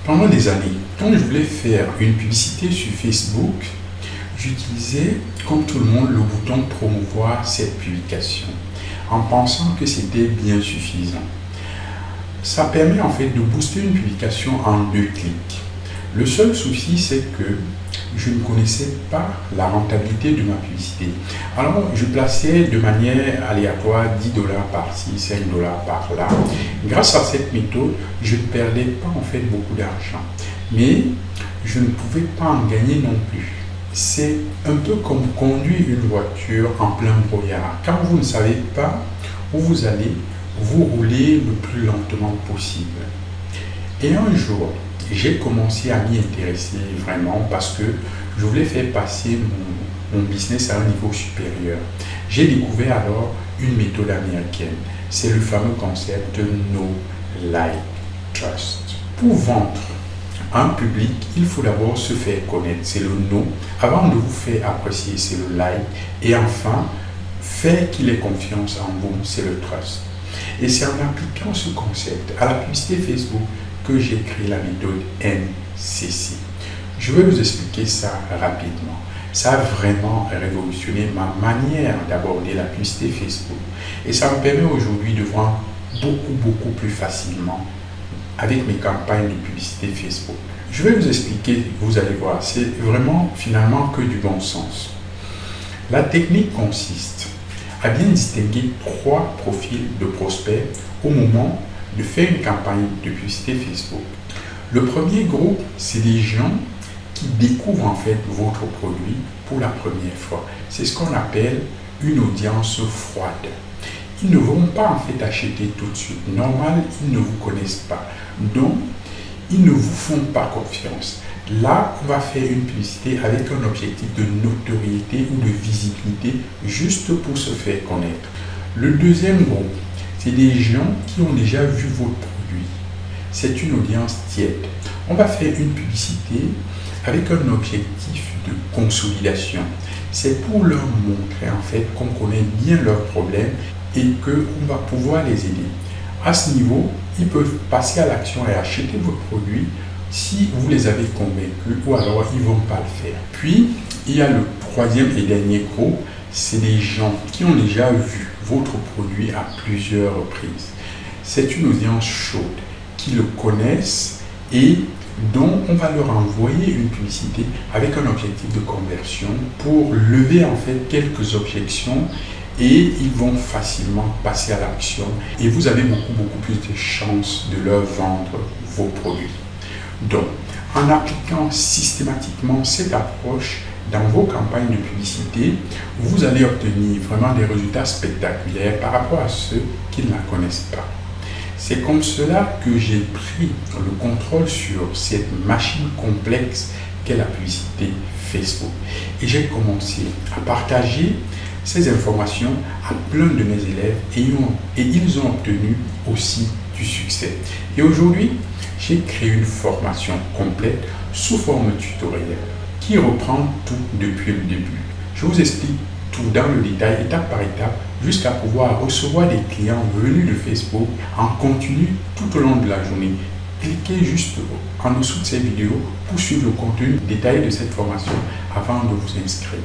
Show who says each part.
Speaker 1: Pendant des années, quand je voulais faire une publicité sur Facebook, j'utilisais, comme tout le monde, le bouton promouvoir cette publication, en pensant que c'était bien suffisant. Ça permet en fait de booster une publication en 2 clics. Le seul souci, c'est que je ne connaissais pas la rentabilité de ma publicité. Alors, je plaçais de manière aléatoire 10 $ par-ci, 5 $ par-là. Grâce à cette méthode, je ne perdais pas en fait beaucoup d'argent. Mais je ne pouvais pas en gagner non plus. C'est un peu comme conduire une voiture en plein brouillard. Quand vous ne savez pas où vous allez, vous roulez le plus lentement possible. Et un jour, j'ai commencé à m'y intéresser vraiment parce que je voulais faire passer mon business à un niveau supérieur. J'ai découvert alors une méthode américaine. C'est le fameux concept Know, Like, Trust. Pour vendre à un public, il faut d'abord se faire connaître, c'est le know. Avant de vous faire apprécier, c'est le like. Et enfin, faire qu'il ait confiance en vous, c'est le trust. Et c'est en appliquant ce concept à la publicité Facebook que j'ai créé la méthode NCC. Je vais vous expliquer ça rapidement. Ça a vraiment révolutionné ma manière d'aborder la publicité Facebook. Et ça me permet aujourd'hui de vendre beaucoup plus facilement avec mes campagnes de publicité Facebook. Je vais vous expliquer, vous allez voir, c'est vraiment finalement que du bon sens. La technique consiste à bien distinguer 3 profils de prospects au moment de faire une campagne de publicité Facebook. Le premier groupe, c'est des gens qui découvrent en fait votre produit pour la première fois. C'est ce qu'on appelle une audience froide. Ils ne vont pas en fait acheter tout de suite. Normal, ils ne vous connaissent pas. Donc, ils ne vous font pas confiance. Là, on va faire une publicité avec un objectif de notoriété ou de visibilité juste pour se faire connaître. Le deuxième groupe, c'est des gens qui ont déjà vu votre produit. C'est une audience tiède. On va faire une publicité avec un objectif de consolidation. C'est pour leur montrer en fait qu'on connaît bien leurs problèmes et qu'on va pouvoir les aider. À ce niveau, ils peuvent passer à l'action et acheter votre produit si vous les avez convaincus ou alors ils ne vont pas le faire. Puis, il y a le troisième et dernier groupe, c'est des gens qui ont déjà vu votre produit à plusieurs reprises. C'est une audience chaude qui le connaissent et dont on va leur envoyer une publicité avec un objectif de conversion pour lever en fait quelques objections et ils vont facilement passer à l'action et vous avez beaucoup plus de chances de leur vendre vos produits. Donc, en appliquant systématiquement cette approche dans vos campagnes de publicité, vous allez obtenir vraiment des résultats spectaculaires par rapport à ceux qui ne la connaissent pas. C'est comme cela que j'ai pris le contrôle sur cette machine complexe qu'est la publicité Facebook. Et j'ai commencé à partager ces informations à plein de mes élèves et ils ont obtenu aussi du succès. Et aujourd'hui, j'ai créé une formation complète sous forme tutoriel qui reprend tout depuis le début. Je vous explique tout dans le détail, étape par étape, jusqu'à pouvoir recevoir des clients venus de Facebook en continu tout au long de la journée. Cliquez juste en dessous de cette vidéo pour suivre le contenu détaillé de cette formation avant de vous inscrire.